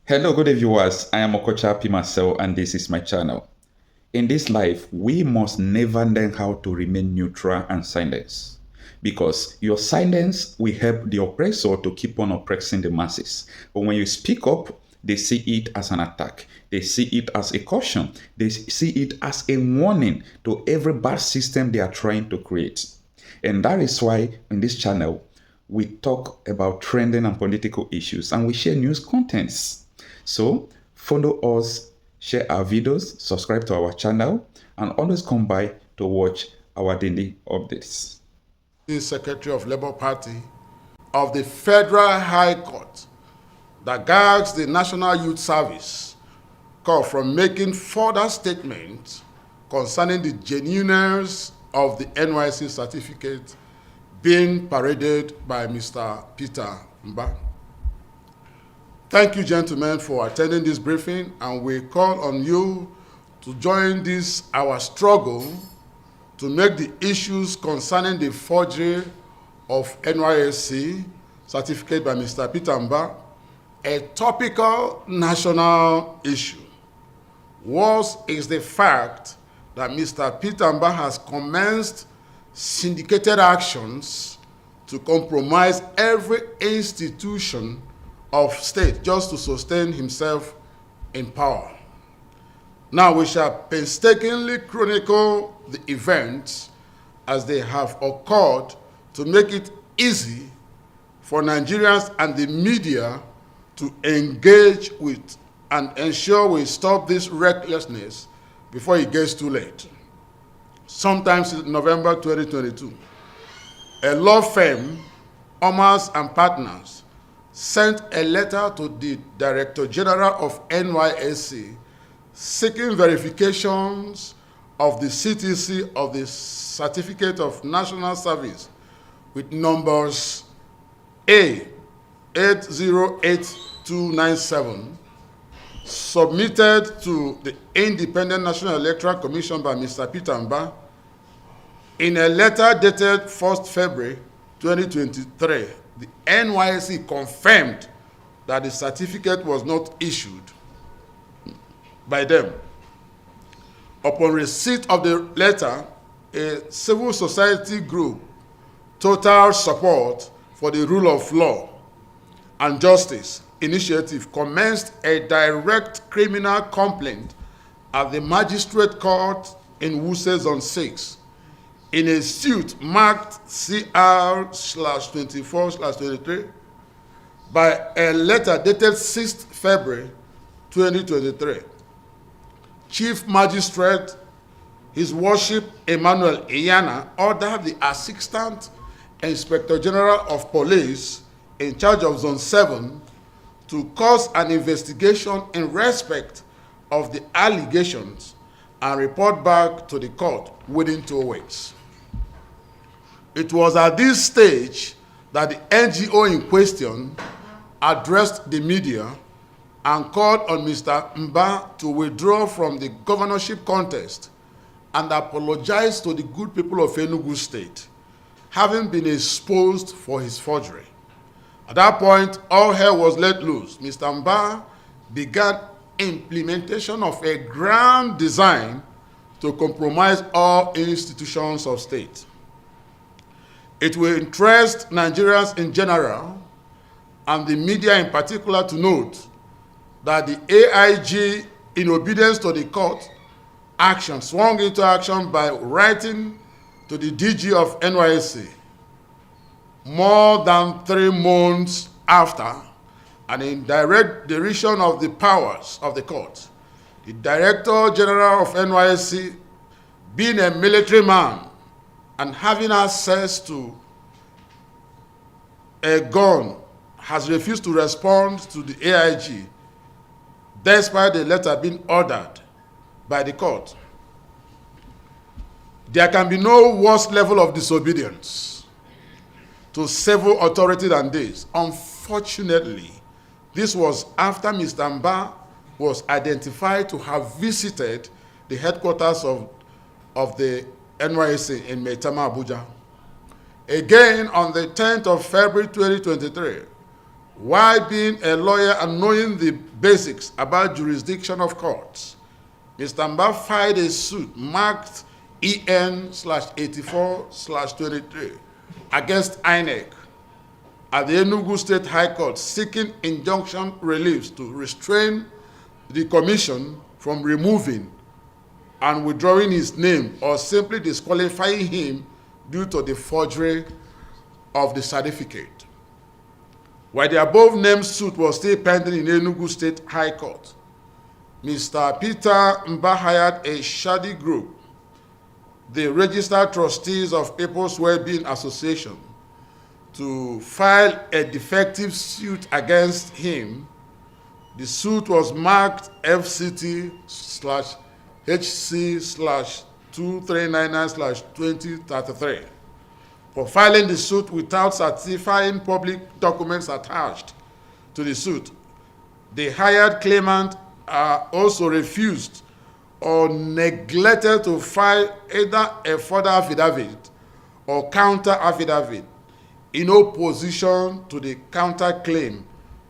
Hello, good day viewers. I am Okocha P. Marcel and this is my channel. In this life, we must never learn how to remain neutral and silent. Because your silence will help the oppressor to keep on oppressing the masses. But when you speak up, they see it as an attack. They see it as a caution. They see it as a warning to every bad system they are trying to create. And that is why in this channel, we talk about trending and political issues and we share news contents. So follow us, share our videos, subscribe to our channel, and always come by to watch our daily updates. The Secretary of Labour Party of the Federal High Court that gags the National Youth Service called from making further statements concerning the genuineness of the NYSC certificate being paraded by Mr. Peter Mbah. Thank you, gentlemen, for attending this briefing, and we call on you to join this our struggle to make the issues concerning the forgery of NYSC certificate by Mr. Peter Mbah a topical national issue. Worse is the fact that Mr. Peter Mbah has commenced syndicated actions to compromise every institution of state just to sustain himself in power. Now we shall painstakingly chronicle the events as they have occurred to make it easy for Nigerians and the media to engage with and ensure we stop this recklessness before it gets too late. Sometimes in November 2022, a law firm, Omas and Partners, sent a letter to the Director General of NYSC seeking verifications of the CTC of the Certificate of National Service with numbers A 808297 submitted to the Independent National Electoral Commission by Mr. Peter Mbah in a letter dated 1st February 2023. The NYSC confirmed that the certificate was not issued by them. Upon receipt of the letter, a civil society group, Total Support for the Rule of Law and Justice Initiative, commenced a direct criminal complaint at the Magistrate Court in Wuse Zone 6 in a suit marked CR/24/23 by a letter dated 6th February 2023. Chief Magistrate, His Worship Emmanuel Iyana, ordered the Assistant Inspector General of Police in charge of Zone 7 to cause an investigation in respect of the allegations and report back to the court within 2 weeks. It was at this stage that the NGO in question addressed the media and called on Mr. Mbah to withdraw from the governorship contest and apologize to the good people of Enugu State, having been exposed for his forgery. At that point, all hell was let loose. Mr. Mbah began implementation of a grand design to compromise all institutions of state. It will interest Nigerians in general and the media in particular to note that the AIG, in obedience to the court action, swung into action by writing to the DG of NYSC more than 3 months after, and in direct derision of the powers of the court. The Director General of NYSC, being a military man and having access to a gun, has refused to respond to the AIG, despite the letter being ordered by the court. There can be no worse level of disobedience to civil authority than this. Unfortunately, this was after Mr. Mbah was identified to have visited the headquarters of the NYSC in Maitama, Abuja. Again, on the 10th of February 2023, While being a lawyer and knowing the basics about jurisdiction of courts, Mr. Mbah filed a suit marked EN/84/23 against INEC at the Enugu State High Court, seeking injunction reliefs to restrain the commission from removing and withdrawing his name or simply disqualifying him due to the forgery of the certificate. While the above-named suit was still pending in Enugu State High Court, Mr. Peter Mbah hired a shady group, the Registered Trustees of People's Wellbeing Association, to file a defective suit against him. The suit was marked FCT/HC/2399/2033 for filing the suit without certifying public documents attached to the suit. The hired claimant also refused or neglected to file either a further affidavit or counter affidavit in opposition to the counterclaim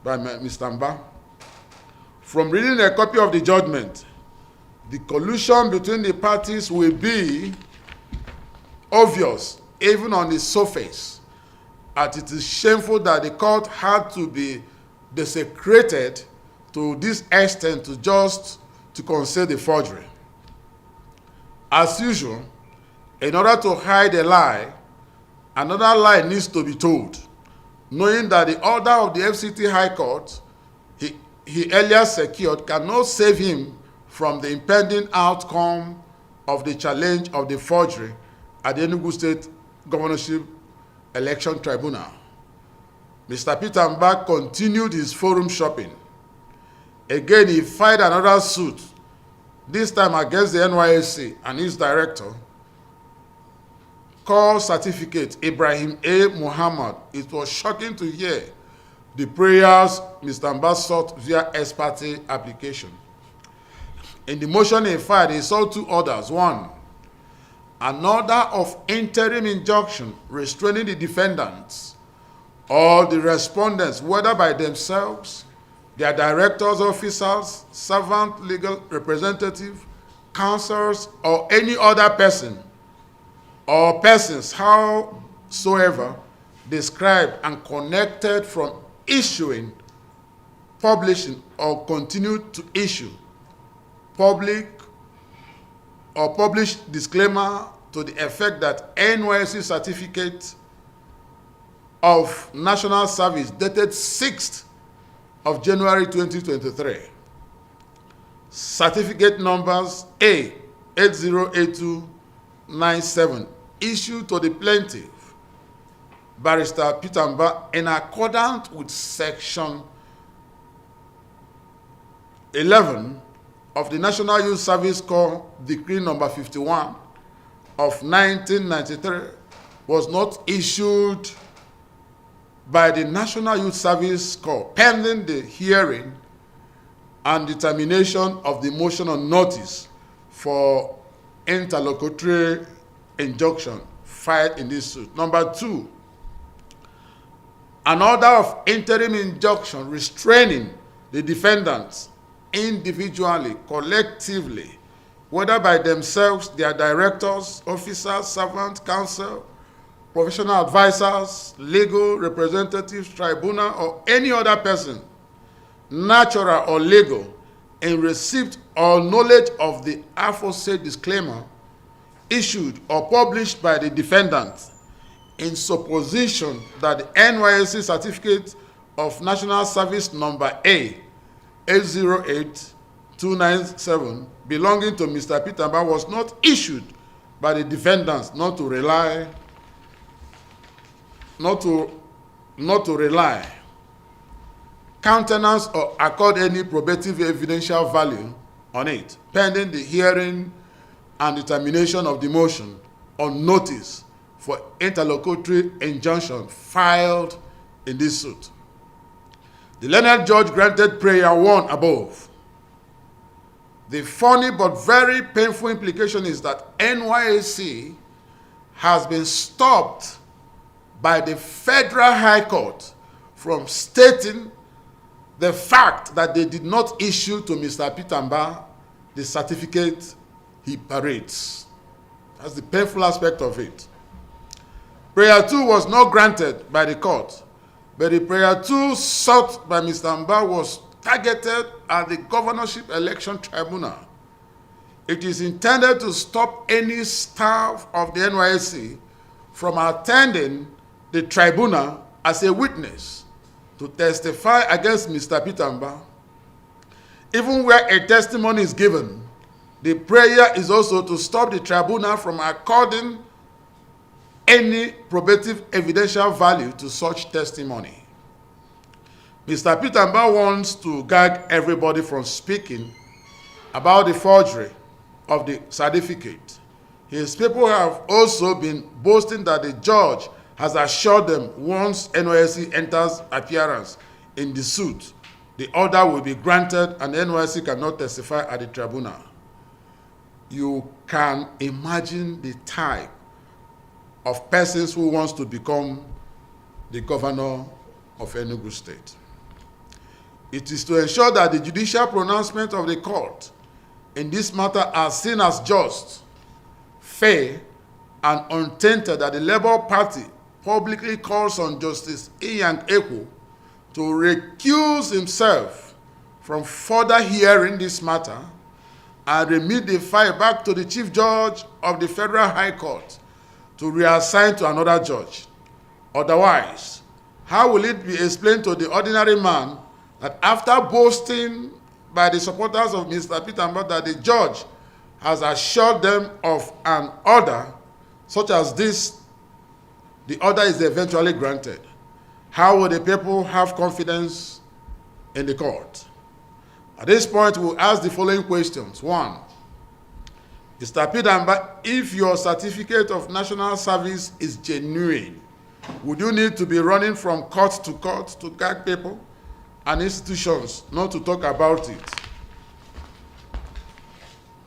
by Mr. Mbah. From reading a copy of the judgment, the collusion between the parties will be obvious, even on the surface, and it is shameful that the court had to be desecrated to this extent to conceal the forgery. As usual, in order to hide a lie, another lie needs to be told, knowing that the order of the FCT High Court he earlier secured cannot save him from the impending outcome of the challenge of the forgery at the Enugu State Governorship Election Tribunal. Mr. Peter Mbah continued his forum shopping. Again, he filed another suit, this time against the NYSC and its director, called Certificate Ibrahim A. Muhammad. It was shocking to hear the prayers Mr. Mbah sought via ex parte application. In the motion he filed, he sought two orders. One, an order of interim injunction restraining the defendants or the respondents, whether by themselves, their directors, officers, servant, legal representative, counsels, or any other person or persons howsoever described and connected from issuing, publishing, or continue to issue public or published disclaimer to the effect that NYSC certificate of national service dated 6th of January 2023, certificate numbers A808297, issued to the plaintiff, Barrister Peter Mbah, in accordance with Section 11 of the National Youth Service Corps Decree number 51 of 1993, was not issued by the National Youth Service Corps pending the hearing and determination of the motion on notice for interlocutory injunction filed in this suit. Number two, an order of interim injunction restraining the defendants individually, collectively, whether by themselves, their directors, officers, servants, counsel, professional advisors, legal representatives, tribunal, or any other person, natural or legal, in receipt or knowledge of the aforesaid disclaimer issued or published by the defendant in supposition that the NYSC certificate of national service number A808297 belonging to Mr. Peter Mbah was not issued by the defendants, not to rely, countenance or accord any probative evidential value on it, pending the hearing and determination of the motion on notice for interlocutory injunction filed in this suit. The learned judge granted prayer one above. The funny but very painful implication is that NYSC has been stopped by the Federal High Court from stating the fact that they did not issue to Mr. Mbah the certificate he parades. That's the painful aspect of it. Prayer 2 was not granted by the court, but the prayer 2 sought by Mr. Mbah was targeted at the Governorship Election Tribunal. It is intended to stop any staff of the NYSC from attending the tribunal as a witness to testify against Mr. Mbah. Even where a testimony is given, the prayer is also to stop the tribunal from according any probative evidential value to such testimony. Mr. Mbah wants to gag everybody from speaking about the forgery of the certificate. His people have also been boasting that the judge has assured them once NYSC enters appearance in the suit, the order will be granted and NYSC cannot testify at the tribunal. You can imagine the type of persons who wants to become the governor of Enugu State. It is to ensure that the judicial pronouncement of the court in this matter are seen as just, fair, and untainted, that the Labour Party publicly calls on Justice Inyang Ekwo to recuse himself from further hearing this matter and remit the file back to the Chief Judge of the Federal High Court to reassign to another judge. Otherwise, how will it be explained to the ordinary man that after boasting by the supporters of Mr. Mbah that the judge has assured them of an order such as this, the order is eventually granted? How will the people have confidence in the court? At this point, we'll ask the following questions. 1, Mr. Mbah, if your certificate of national service is genuine, would you need to be running from court to gag people and institutions not to talk about it?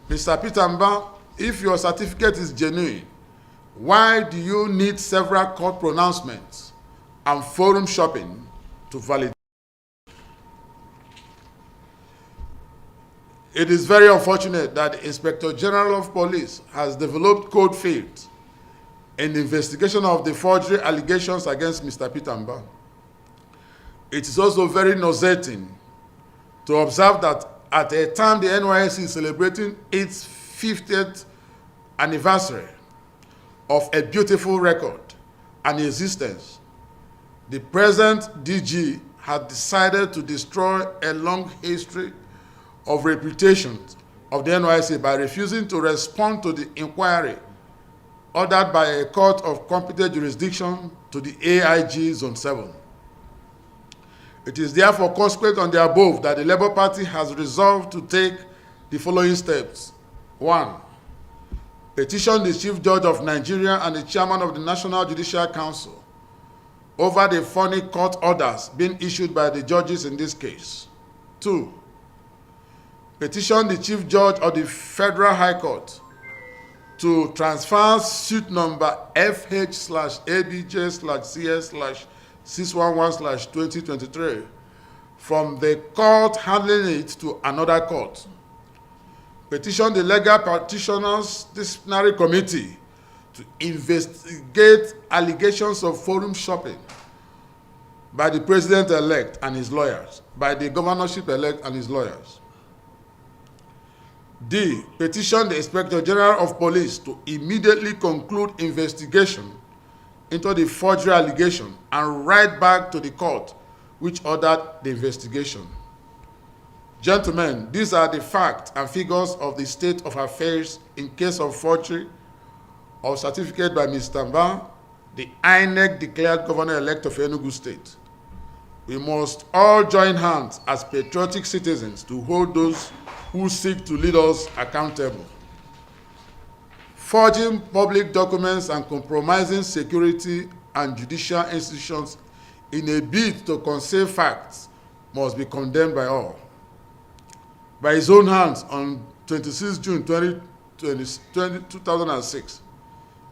Mr. Mbah, if your certificate is genuine, why do you need several court pronouncements and forum shopping to validate? It is very unfortunate that the Inspector General of Police has developed cold feet in the investigation of the forgery allegations against Mr. Mbah. It is also very nauseating to observe that at a time the NYSC is celebrating its 50th anniversary of a beautiful record and existence, the present DG had decided to destroy a long history of reputation of the NYSC by refusing to respond to the inquiry ordered by a court of competent jurisdiction to the AIG Zone 7. It is therefore consequent on the above that the Labour Party has resolved to take the following steps. 1, petition the Chief Judge of Nigeria and the Chairman of the National Judicial Council over the funny court orders being issued by the judges in this case. 2, petition the Chief Judge of the Federal High Court to transfer suit number FH/ABJ/CS/611/2023 from the court handling it to another court. Petition the Legal Practitioners Disciplinary Committee to investigate allegations of forum shopping by the President-elect and his lawyers, by the Governorship-elect and his lawyers. D, petition the Inspector General of Police to immediately conclude investigation into the forgery allegation and write back to the court which ordered the investigation. Gentlemen, these are the facts and figures of the state of affairs in case of forgery of certificate by Mr. Mbah, the INEC declared Governor-elect of Enugu State. We must all join hands as patriotic citizens to hold those who seek to lead us accountable. Forging public documents and compromising security and judicial institutions in a bid to conceal facts must be condemned by all. By his own hands, on 26 June 2006,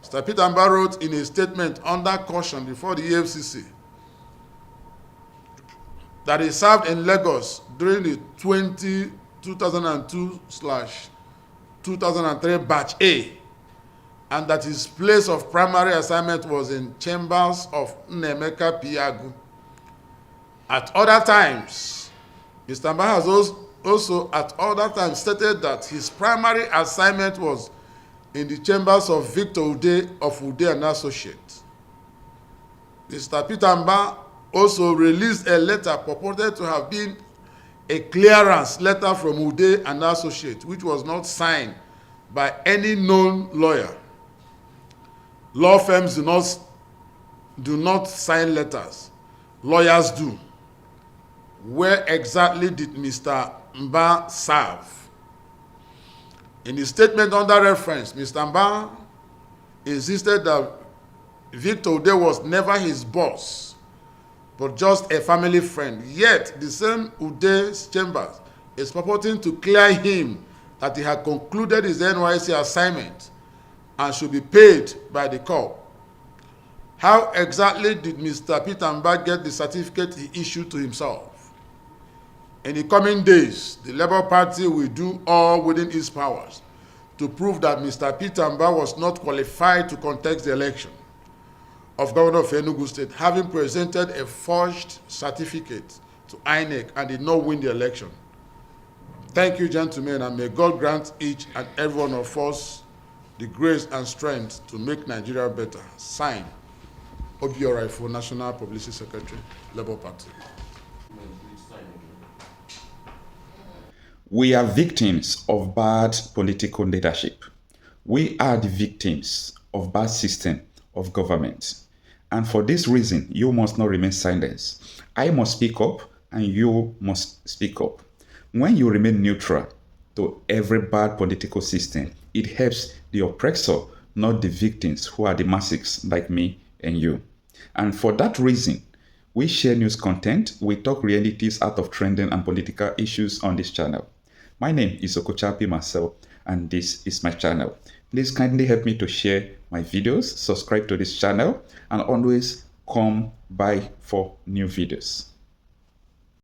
Mr. Mbah wrote in a statement under caution before the EFCC that he served in Lagos during the 2002/2003 batch A, and that his place of primary assignment was in chambers of Nnemeka Piagu. At other times, Mr. Mbah has also at other times stated that his primary assignment was in the chambers of Victor Ude of Ude and Associates. Mr. Peter Mbah also released a letter purported to have been a clearance letter from Ude and Associates, which was not signed by any known lawyer. Law firms do not sign letters. Lawyers do. Where exactly did Mr. Mbah serve? In his statement under reference, Mr. Mbah insisted that Victor Ude was never his boss, but just a family friend. Yet, the same Ude's chambers is purporting to clear him that he had concluded his NYSC assignment and should be paid by the corps. How exactly did Mr. Peter Mbah get the certificate he issued to himself? In the coming days, the Labour Party will do all within its powers to prove that Mr. Peter Mbah was not qualified to contest the election of Governor of Enugu State, having presented a forged certificate to INEC and did not win the election. Thank you, gentlemen, and may God grant each and every one of us the grace and strength to make Nigeria better. Signed, Obiorifo, National Publicity Secretary, Labour Party. We are victims of bad political leadership. We are the victims of bad system of government. And for this reason, you must not remain silent. I must speak up and you must speak up. When you remain neutral to every bad political system, it helps the oppressor, not the victims who are the masses like me and you. And for that reason, we share news content, we talk realities out of trending and political issues on this channel. My name is Okochapi Marcel, and this is my channel. Please kindly help me to share my videos, subscribe to this channel, and always come by for new videos.